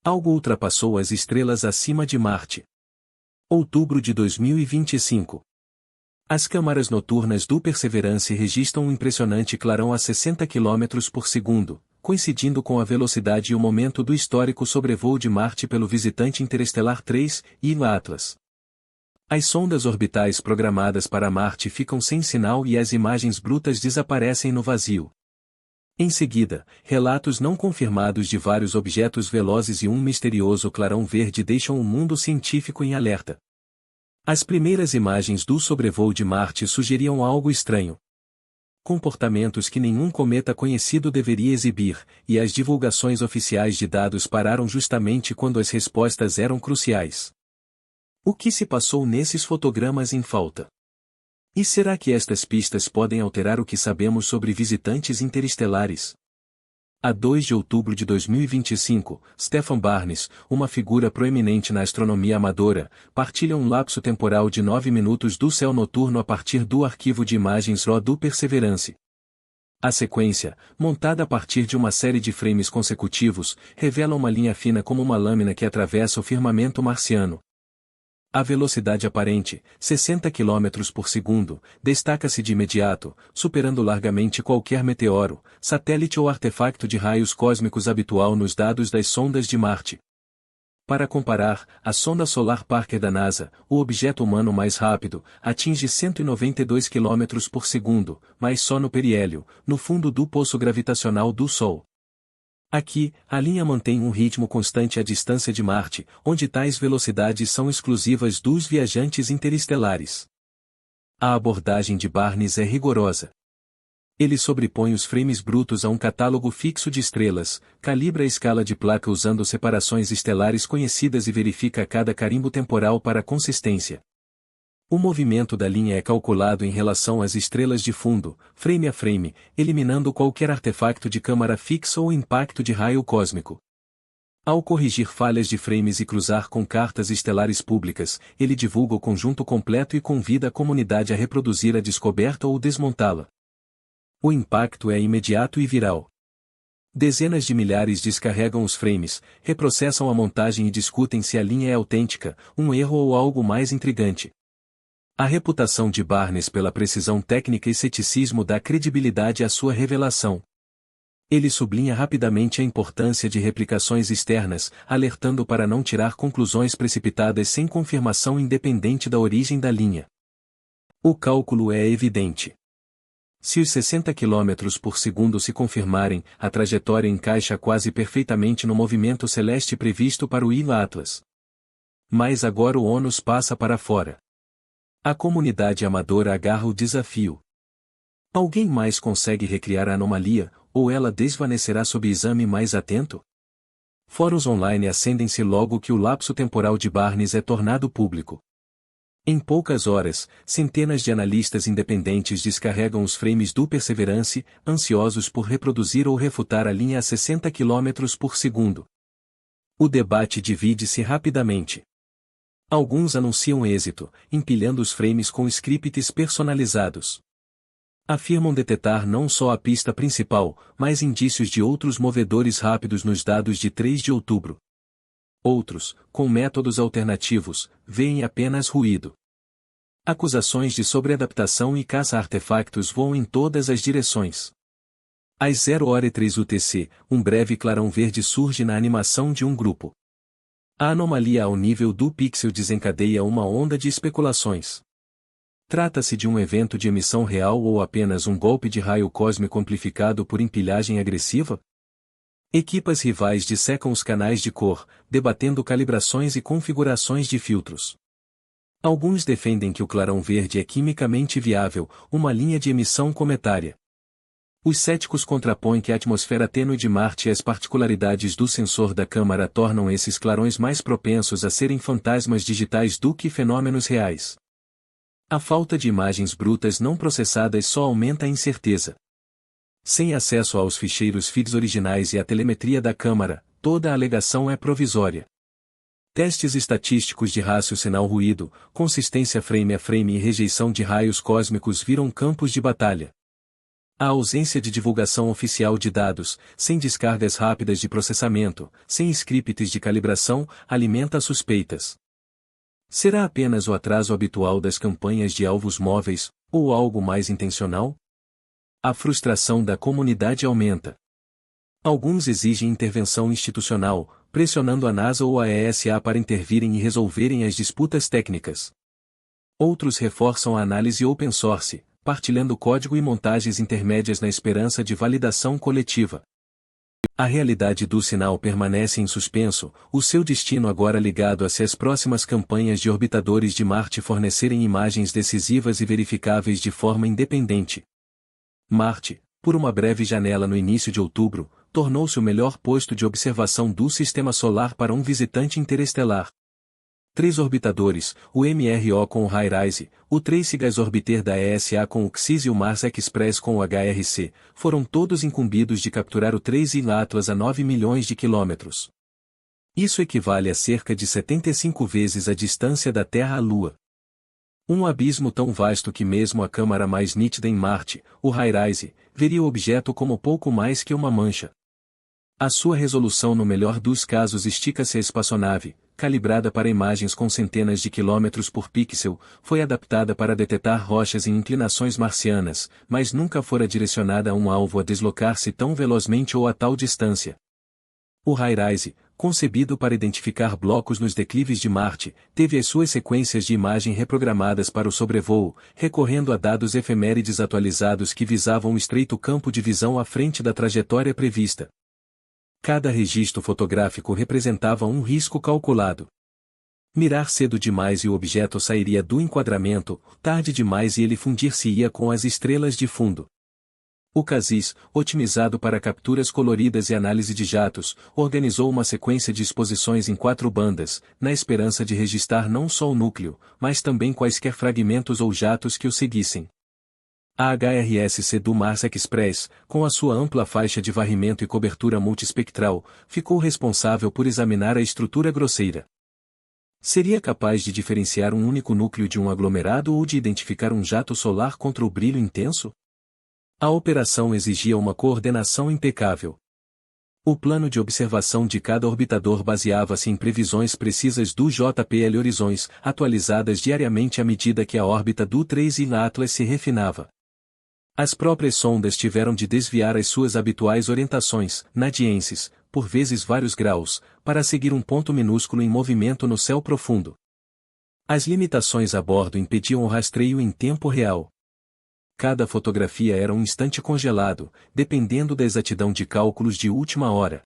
Algo ultrapassou as estrelas acima de Marte. Outubro de 2025. As câmaras noturnas do Perseverance registram um impressionante clarão a 60 km por segundo, coincidindo com a velocidade e o momento do histórico sobrevoo de Marte pelo visitante interestelar 3, Ila Atlas. As sondas orbitais programadas para Marte ficam sem sinal e as imagens brutas desaparecem no vazio. Em seguida, relatos não confirmados de vários objetos velozes e um misterioso clarão verde deixam o mundo científico em alerta. As primeiras imagens do sobrevoo de Marte sugeriam algo estranho. Comportamentos que nenhum cometa conhecido deveria exibir, e as divulgações oficiais de dados pararam justamente quando as respostas eram cruciais. O que se passou nesses fotogramas em falta? E será que estas pistas podem alterar o que sabemos sobre visitantes interestelares? A 2 de outubro de 2025, Stephan Barnes, uma figura proeminente na astronomia amadora, partilha um lapso temporal de 9 minutos do céu noturno a partir do arquivo de imagens RAW do Perseverance. A sequência, montada a partir de uma série de frames consecutivos, revela uma linha fina como uma lâmina que atravessa o firmamento marciano. A velocidade aparente, 60 km por segundo, destaca-se de imediato, superando largamente qualquer meteoro, satélite ou artefacto de raios cósmicos habitual nos dados das sondas de Marte. Para comparar, a sonda solar Parker da NASA, o objeto humano mais rápido, atinge 192 km por segundo, mas só no periélio, no fundo do poço gravitacional do Sol. Aqui, a linha mantém um ritmo constante à distância de Marte, onde tais velocidades são exclusivas dos viajantes interestelares. A abordagem de Barnes é rigorosa. Ele sobrepõe os frames brutos a um catálogo fixo de estrelas, calibra a escala de placa usando separações estelares conhecidas e verifica cada carimbo temporal para consistência. O movimento da linha é calculado em relação às estrelas de fundo, frame a frame, eliminando qualquer artefacto de câmara fixa ou impacto de raio cósmico. Ao corrigir falhas de frames e cruzar com cartas estelares públicas, ele divulga o conjunto completo e convida a comunidade a reproduzir a descoberta ou desmontá-la. O impacto é imediato e viral. Dezenas de milhares descarregam os frames, reprocessam a montagem e discutem se a linha é autêntica, um erro ou algo mais intrigante. A reputação de Barnes pela precisão técnica e ceticismo dá credibilidade à sua revelação. Ele sublinha rapidamente a importância de replicações externas, alertando para não tirar conclusões precipitadas sem confirmação independente da origem da linha. O cálculo é evidente. Se os 60 km por segundo se confirmarem, a trajetória encaixa quase perfeitamente no movimento celeste previsto para o Ila Atlas. Mas agora o ônus passa para fora. A comunidade amadora agarra o desafio. Alguém mais consegue recriar a anomalia, ou ela desvanecerá sob exame mais atento? Fóruns online acendem-se logo que o lapso temporal de Barnes é tornado público. Em poucas horas, centenas de analistas independentes descarregam os frames do Perseverance, ansiosos por reproduzir ou refutar a linha a 60 km por segundo. O debate divide-se rapidamente. Alguns anunciam êxito, empilhando os frames com scripts personalizados. Afirmam detectar não só a pista principal, mas indícios de outros movedores rápidos nos dados de 3 de outubro. Outros, com métodos alternativos, veem apenas ruído. Acusações de sobreadaptação e caça-artefactos voam em todas as direções. Às 0h03 UTC, um breve clarão verde surge na animação de um grupo. A anomalia ao nível do pixel desencadeia uma onda de especulações. Trata-se de um evento de emissão real ou apenas um golpe de raio cósmico amplificado por empilhagem agressiva? Equipas rivais dissecam os canais de cor, debatendo calibrações e configurações de filtros. Alguns defendem que o clarão verde é quimicamente viável, uma linha de emissão cometária. Os céticos contrapõem que a atmosfera tênue de Marte e as particularidades do sensor da câmara tornam esses clarões mais propensos a serem fantasmas digitais do que fenômenos reais. A falta de imagens brutas não processadas só aumenta a incerteza. Sem acesso aos ficheiros FIDS originais e à telemetria da câmara, toda a alegação é provisória. Testes estatísticos de rácio sinal-ruído, consistência frame a frame e rejeição de raios cósmicos viram campos de batalha. A ausência de divulgação oficial de dados, sem descargas rápidas de processamento, sem scripts de calibração, alimenta suspeitas. Será apenas o atraso habitual das campanhas de alvos móveis, ou algo mais intencional? A frustração da comunidade aumenta. Alguns exigem intervenção institucional, pressionando a NASA ou a ESA para intervirem e resolverem as disputas técnicas. Outros reforçam a análise open source, partilhando código e montagens intermédias na esperança de validação coletiva. A realidade do sinal permanece em suspenso, o seu destino agora ligado a se as próximas campanhas de orbitadores de Marte fornecerem imagens decisivas e verificáveis de forma independente. Marte, por uma breve janela no início de outubro, tornou-se o melhor posto de observação do Sistema Solar para um visitante interestelar. 3 orbitadores, o MRO com o HiRISE, o Trace Gas Orbiter da ESA com o XIS e o Mars Express com o HRC, foram todos incumbidos de capturar o Trace Atlas a 9 milhões de quilômetros. Isso equivale a cerca de 75 vezes a distância da Terra à Lua. Um abismo tão vasto que mesmo a câmara mais nítida em Marte, o HiRISE, veria o objeto como pouco mais que uma mancha. A sua resolução no melhor dos casos estica-se a espaçonave, calibrada para imagens com centenas de quilômetros por pixel, foi adaptada para detectar rochas em inclinações marcianas, mas nunca fora direcionada a um alvo a deslocar-se tão velozmente ou a tal distância. O HiRISE, concebido para identificar blocos nos declives de Marte, teve as suas sequências de imagem reprogramadas para o sobrevoo, recorrendo a dados efemérides atualizados que visavam um estreito campo de visão à frente da trajetória prevista. Cada registro fotográfico representava um risco calculado. Mirar cedo demais e o objeto sairia do enquadramento, tarde demais e ele fundir-se-ia com as estrelas de fundo. O CASIS, otimizado para capturas coloridas e análise de jatos, organizou uma sequência de exposições em 4 bandas, na esperança de registrar não só o núcleo, mas também quaisquer fragmentos ou jatos que o seguissem. A HRSC do Mars Express, com a sua ampla faixa de varrimento e cobertura multiespectral, ficou responsável por examinar a estrutura grosseira. Seria capaz de diferenciar um único núcleo de um aglomerado ou de identificar um jato solar contra o brilho intenso? A operação exigia uma coordenação impecável. O plano de observação de cada orbitador baseava-se em previsões precisas do JPL Horizons, atualizadas diariamente à medida que a órbita do Trace Atlas se refinava. As próprias sondas tiveram de desviar as suas habituais orientações, nadienses, por vezes vários graus, para seguir um ponto minúsculo em movimento no céu profundo. As limitações a bordo impediam o rastreio em tempo real. Cada fotografia era um instante congelado, dependendo da exatidão de cálculos de última hora.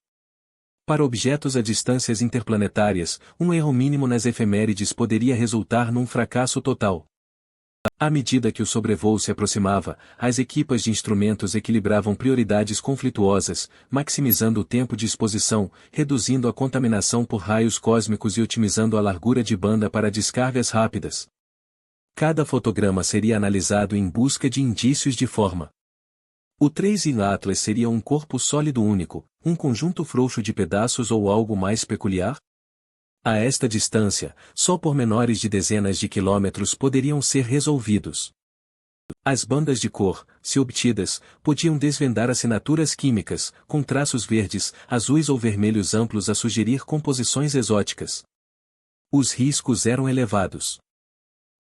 Para objetos a distâncias interplanetárias, um erro mínimo nas efemérides poderia resultar num fracasso total. À medida que o sobrevoo se aproximava, as equipas de instrumentos equilibravam prioridades conflituosas, maximizando o tempo de exposição, reduzindo a contaminação por raios cósmicos e otimizando a largura de banda para descargas rápidas. Cada fotograma seria analisado em busca de indícios de forma. O Trace Atlas seria um corpo sólido único, um conjunto frouxo de pedaços ou algo mais peculiar? A esta distância, só pormenores de dezenas de quilômetros poderiam ser resolvidos. As bandas de cor, se obtidas, podiam desvendar assinaturas químicas, com traços verdes, azuis ou vermelhos amplos a sugerir composições exóticas. Os riscos eram elevados.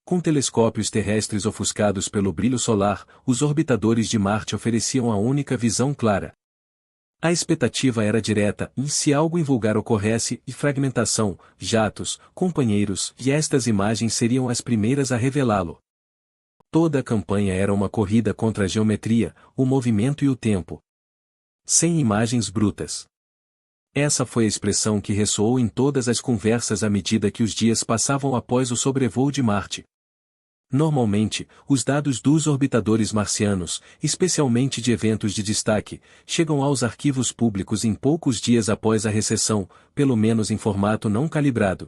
Com telescópios terrestres ofuscados pelo brilho solar, os orbitadores de Marte ofereciam a única visão clara. A expectativa era direta, e se algo invulgar ocorresse, e fragmentação, jatos, companheiros, e estas imagens seriam as primeiras a revelá-lo. Toda a campanha era uma corrida contra a geometria, o movimento e o tempo. Sem imagens brutas. Essa foi a expressão que ressoou em todas as conversas à medida que os dias passavam após o sobrevoo de Marte. Normalmente, os dados dos orbitadores marcianos, especialmente de eventos de destaque, chegam aos arquivos públicos em poucos dias após a recepção, pelo menos em formato não calibrado.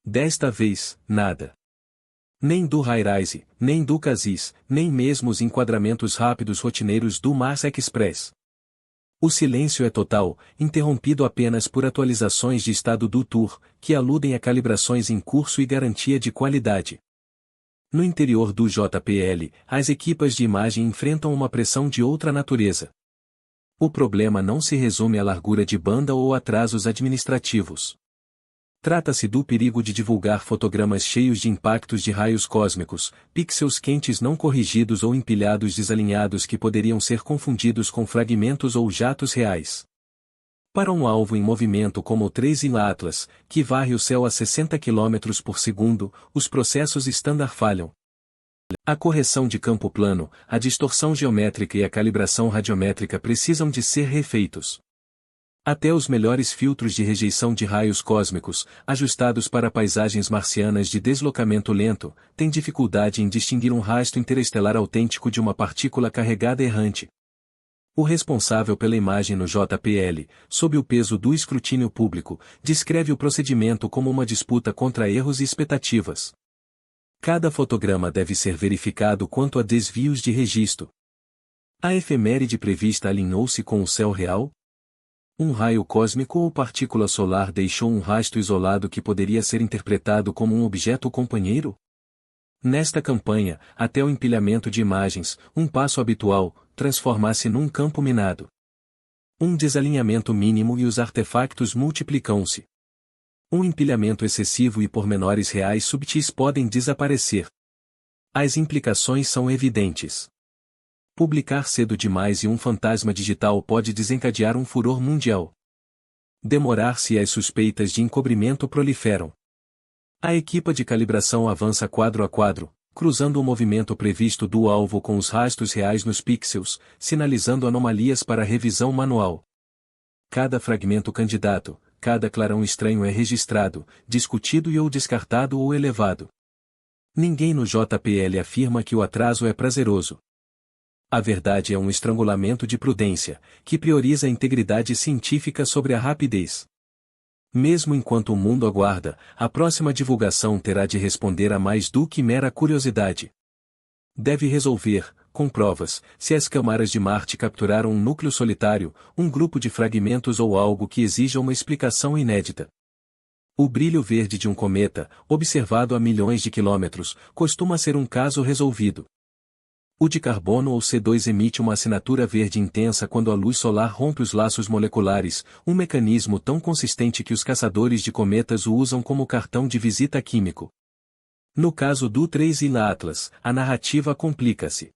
Desta vez, nada. Nem do HiRISE, nem do CASIS, nem mesmo os enquadramentos rápidos rotineiros do Mars Express. O silêncio é total, interrompido apenas por atualizações de estado do Tour, que aludem a calibrações em curso e garantia de qualidade. No interior do JPL, as equipas de imagem enfrentam uma pressão de outra natureza. O problema não se resume à largura de banda ou atrasos administrativos. Trata-se do perigo de divulgar fotogramas cheios de impactos de raios cósmicos, pixels quentes não corrigidos ou empilhados desalinhados que poderiam ser confundidos com fragmentos ou jatos reais. Para um alvo em movimento como o 3I Atlas, que varre o céu a 60 km por segundo, os processos standard falham. A correção de campo plano, a distorção geométrica e a calibração radiométrica precisam de ser refeitos. Até os melhores filtros de rejeição de raios cósmicos, ajustados para paisagens marcianas de deslocamento lento, têm dificuldade em distinguir um rastro interestelar autêntico de uma partícula carregada errante. O responsável pela imagem no JPL, sob o peso do escrutínio público, descreve o procedimento como uma disputa contra erros e expectativas. Cada fotograma deve ser verificado quanto a desvios de registro. A efeméride prevista alinhou-se com o céu real? Um raio cósmico ou partícula solar deixou um rastro isolado que poderia ser interpretado como um objeto companheiro? Nesta campanha, até o empilhamento de imagens, um passo habitual, transforma-se num campo minado. Um desalinhamento mínimo e os artefactos multiplicam-se. Um empilhamento excessivo e pormenores reais subtis podem desaparecer. As implicações são evidentes. Publicar cedo demais e um fantasma digital pode desencadear um furor mundial. Demorar-se e as suspeitas de encobrimento proliferam. A equipa de calibração avança quadro a quadro, cruzando o movimento previsto do alvo com os rastros reais nos pixels, sinalizando anomalias para revisão manual. Cada fragmento candidato, cada clarão estranho é registrado, discutido ou descartado ou elevado. Ninguém no JPL afirma que o atraso é prazeroso. A verdade é um estrangulamento de prudência, que prioriza a integridade científica sobre a rapidez. Mesmo enquanto o mundo aguarda, a próxima divulgação terá de responder a mais do que mera curiosidade. Deve resolver, com provas, se as câmaras de Marte capturaram um núcleo solitário, um grupo de fragmentos ou algo que exija uma explicação inédita. O brilho verde de um cometa, observado a milhões de quilômetros, costuma ser um caso resolvido. O dicarbono ou C2 emite uma assinatura verde intensa quando a luz solar rompe os laços moleculares, um mecanismo tão consistente que os caçadores de cometas o usam como cartão de visita químico. No caso do 3I Atlas, a narrativa complica-se.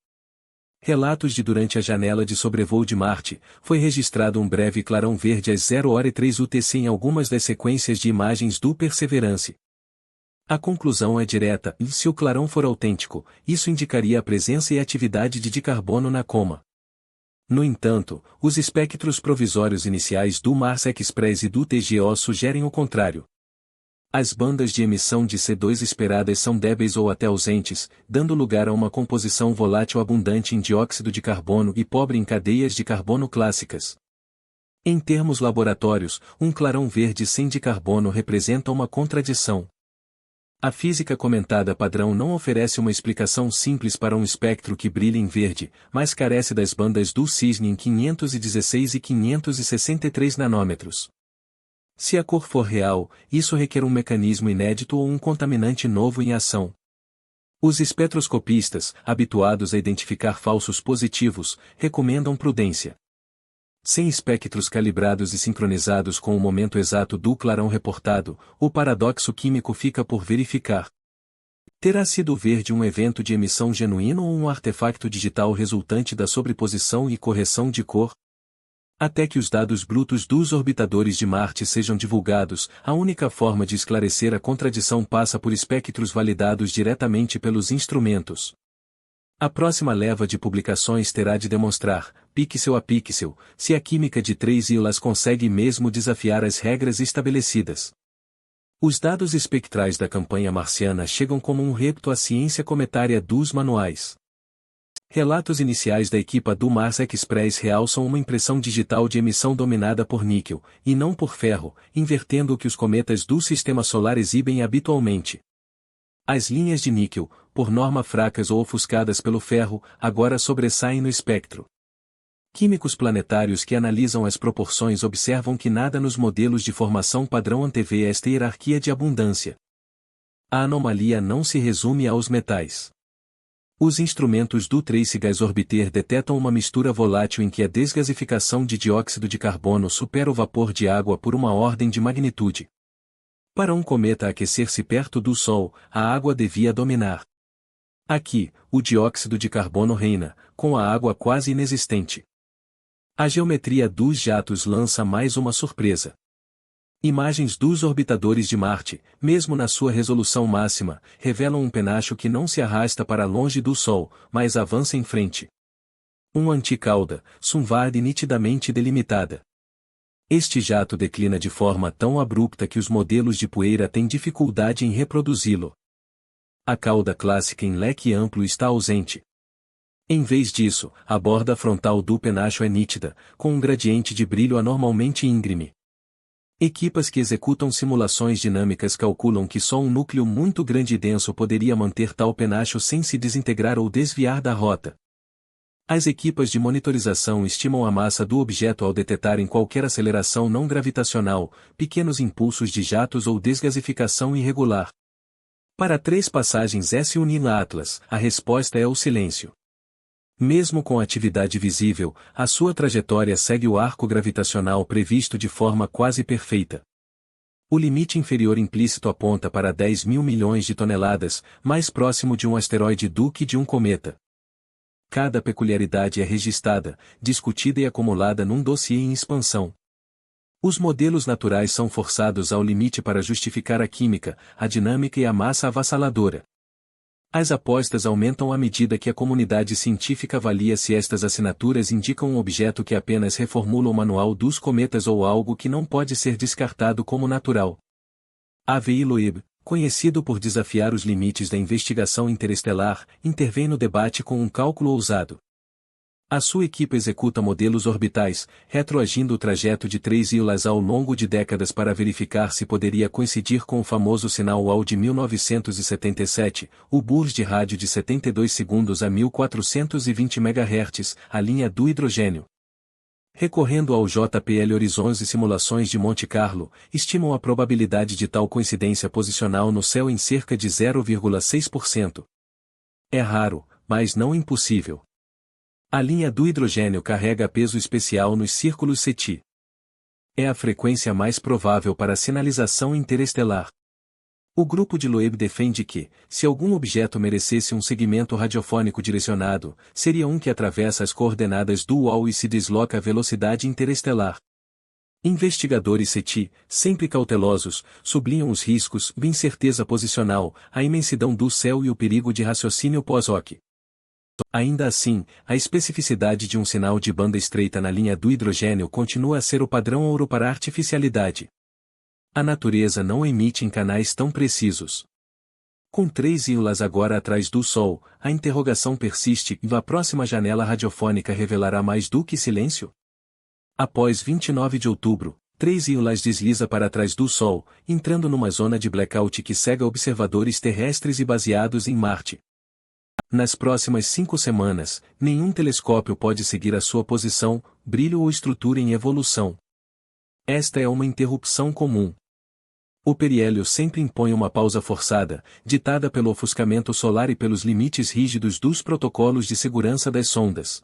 Relatos de durante a janela de sobrevoo de Marte, foi registrado um breve clarão verde às 0h03 UTC em algumas das sequências de imagens do Perseverance. A conclusão é direta, e se o clarão for autêntico, isso indicaria a presença e atividade de dicarbono na coma. No entanto, os espectros provisórios iniciais do Mars Express e do TGO sugerem o contrário. As bandas de emissão de C2 esperadas são débeis ou até ausentes, dando lugar a uma composição volátil abundante em dióxido de carbono e pobre em cadeias de carbono clássicas. Em termos laboratórios, um clarão verde sem dicarbono representa uma contradição. A física comentada padrão não oferece uma explicação simples para um espectro que brilha em verde, mas carece das bandas do cisne em 516 e 563 nanômetros. Se a cor for real, isso requer um mecanismo inédito ou um contaminante novo em ação. Os espectroscopistas, habituados a identificar falsos positivos, recomendam prudência. Sem espectros calibrados e sincronizados com o momento exato do clarão reportado, o paradoxo químico fica por verificar. Terá sido verde um evento de emissão genuíno ou um artefacto digital resultante da sobreposição e correção de cor? Até que os dados brutos dos orbitadores de Marte sejam divulgados, a única forma de esclarecer a contradição passa por espectros validados diretamente pelos instrumentos. A próxima leva de publicações terá de demonstrar, pixel a pixel, se a química de 3I consegue mesmo desafiar as regras estabelecidas. Os dados espectrais da campanha marciana chegam como um repto à ciência cometária dos manuais. Relatos iniciais da equipa do Mars Express realçam uma impressão digital de emissão dominada por níquel, e não por ferro, invertendo o que os cometas do Sistema Solar exibem habitualmente. As linhas de níquel, por norma fracas ou ofuscadas pelo ferro, agora sobressaem no espectro. Químicos planetários que analisam as proporções observam que nada nos modelos de formação padrão antevê esta hierarquia de abundância. A anomalia não se resume aos metais. Os instrumentos do Trace Gas Orbiter detectam uma mistura volátil em que a desgasificação de dióxido de carbono supera o vapor de água por uma ordem de magnitude. Para um cometa aquecer-se perto do Sol, a água devia dominar. Aqui, o dióxido de carbono reina, com a água quase inexistente. A geometria dos jatos lança mais uma surpresa. Imagens dos orbitadores de Marte, mesmo na sua resolução máxima, revelam um penacho que não se arrasta para longe do Sol, mas avança em frente. Uma anticauda, Sunvard nitidamente delimitada. Este jato declina de forma tão abrupta que os modelos de poeira têm dificuldade em reproduzi-lo. A cauda clássica em leque amplo está ausente. Em vez disso, a borda frontal do penacho é nítida, com um gradiente de brilho anormalmente íngreme. Equipas que executam simulações dinâmicas calculam que só um núcleo muito grande e denso poderia manter tal penacho sem se desintegrar ou desviar da rota. As equipas de monitorização estimam a massa do objeto ao detectarem qualquer aceleração não gravitacional, pequenos impulsos de jatos ou desgasificação irregular. Para 3 passagens S1 Atlas, a resposta é o silêncio. Mesmo com atividade visível, a sua trajetória segue o arco gravitacional previsto de forma quase perfeita. O limite inferior implícito aponta para 10 mil milhões de toneladas, mais próximo de um asteroide do que de um cometa. Cada peculiaridade é registrada, discutida e acumulada num dossiê em expansão. Os modelos naturais são forçados ao limite para justificar a química, a dinâmica e a massa avassaladora. As apostas aumentam à medida que a comunidade científica avalia se estas assinaturas indicam um objeto que apenas reformula o manual dos cometas ou algo que não pode ser descartado como natural. A.V. Loeb, conhecido por desafiar os limites da investigação interestelar, intervém no debate com um cálculo ousado. A sua equipe executa modelos orbitais, retroagindo o trajeto de 3 ílulas ao longo de décadas para verificar se poderia coincidir com o famoso sinal WALL de 1977, o burst de rádio de 72 segundos a 1420 MHz, a linha do hidrogênio. Recorrendo ao JPL Horizons e simulações de Monte Carlo, estimam a probabilidade de tal coincidência posicional no céu em cerca de 0,6%. É raro, mas não impossível. A linha do hidrogênio carrega peso especial nos círculos SETI. É a frequência mais provável para sinalização interestelar. O grupo de Loeb defende que, se algum objeto merecesse um segmento radiofônico direcionado, seria um que atravessa as coordenadas do WALL e se desloca à velocidade interestelar. Investigadores SETI, sempre cautelosos, sublinham os riscos, incerteza posicional, a imensidão do céu e o perigo de raciocínio pós-hoc. Ainda assim, a especificidade de um sinal de banda estreita na linha do hidrogênio continua a ser o padrão ouro para a artificialidade. A natureza não emite em canais tão precisos. Com 3 ílulas agora atrás do Sol, a interrogação persiste e a próxima janela radiofônica revelará mais do que silêncio? Após 29 de outubro, 3 ílulas desliza para trás do Sol, entrando numa zona de blackout que cega observadores terrestres e baseados em Marte. Nas próximas 5 semanas, nenhum telescópio pode seguir a sua posição, brilho ou estrutura em evolução. Esta é uma interrupção comum. O periélio sempre impõe uma pausa forçada, ditada pelo ofuscamento solar e pelos limites rígidos dos protocolos de segurança das sondas.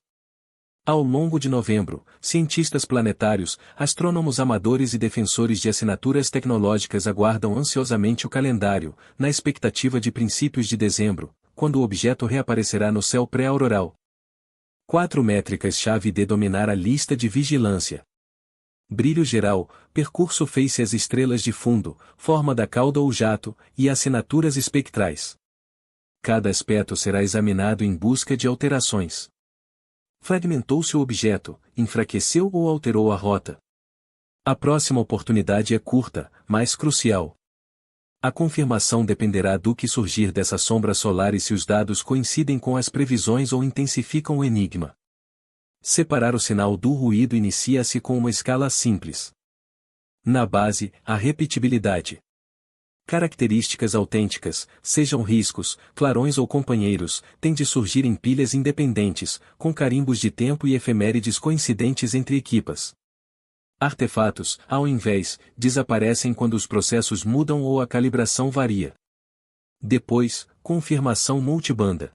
Ao longo de novembro, cientistas planetários, astrônomos amadores e defensores de assinaturas tecnológicas aguardam ansiosamente o calendário, na expectativa de princípios de dezembro, quando o objeto reaparecerá no céu pré-auroral. 4 métricas-chave de dominar a lista de vigilância. Brilho geral, percurso face às estrelas de fundo, forma da cauda ou jato, e assinaturas espectrais. Cada aspecto será examinado em busca de alterações. Fragmentou-se o objeto, enfraqueceu ou alterou a rota. A próxima oportunidade é curta, mas crucial. A confirmação dependerá do que surgir dessa sombra solar e se os dados coincidem com as previsões ou intensificam o enigma. Separar o sinal do ruído inicia-se com uma escala simples. Na base, a repetibilidade. Características autênticas, sejam riscos, clarões ou companheiros, têm de surgir em pilhas independentes, com carimbos de tempo e efemérides coincidentes entre equipas. Artefatos, ao invés, desaparecem quando os processos mudam ou a calibração varia. Depois, confirmação multibanda.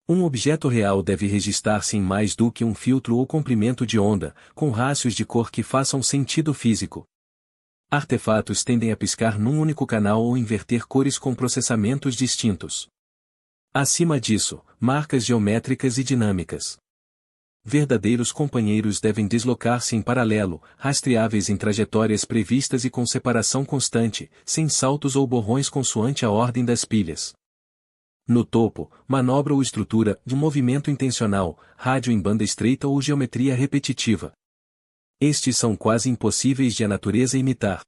Um objeto real deve registrar-se em mais do que um filtro ou comprimento de onda, com rácios de cor que façam sentido físico. Artefatos tendem a piscar num único canal ou inverter cores com processamentos distintos. Acima disso, marcas geométricas e dinâmicas. Verdadeiros companheiros devem deslocar-se em paralelo, rastreáveis em trajetórias previstas e com separação constante, sem saltos ou borrões consoante a ordem das pilhas. No topo, manobra ou estrutura de movimento intencional, rádio em banda estreita ou geometria repetitiva. Estes são quase impossíveis de a natureza imitar.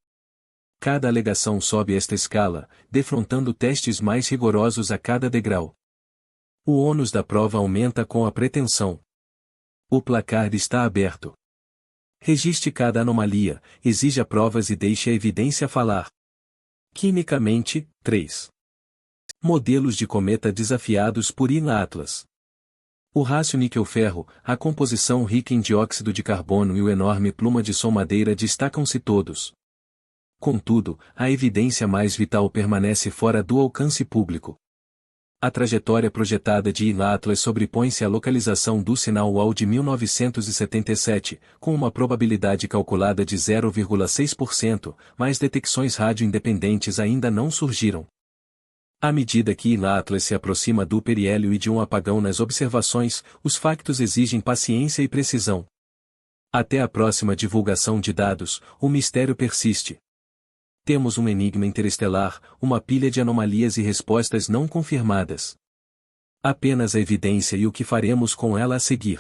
Cada alegação sobe esta escala, defrontando testes mais rigorosos a cada degrau. O ônus da prova aumenta com a pretensão. O placar está aberto. Registre cada anomalia, exija provas e deixe a evidência falar. Quimicamente, 3. Modelos de cometa desafiados por Ila Atlas. O rácio níquel-ferro, a composição rica em dióxido de carbono e o enorme pluma de som madeira destacam-se todos. Contudo, a evidência mais vital permanece fora do alcance público. A trajetória projetada de Ila Atlas sobrepõe-se à localização do sinal UAU de 1977, com uma probabilidade calculada de 0,6%, mas detecções rádio-independentes ainda não surgiram. À medida que Ila Atlas se aproxima do periélio e de um apagão nas observações, os factos exigem paciência e precisão. Até a próxima divulgação de dados, o mistério persiste. Temos um enigma interestelar, uma pilha de anomalias e respostas não confirmadas. Apenas a evidência e o que faremos com ela a seguir.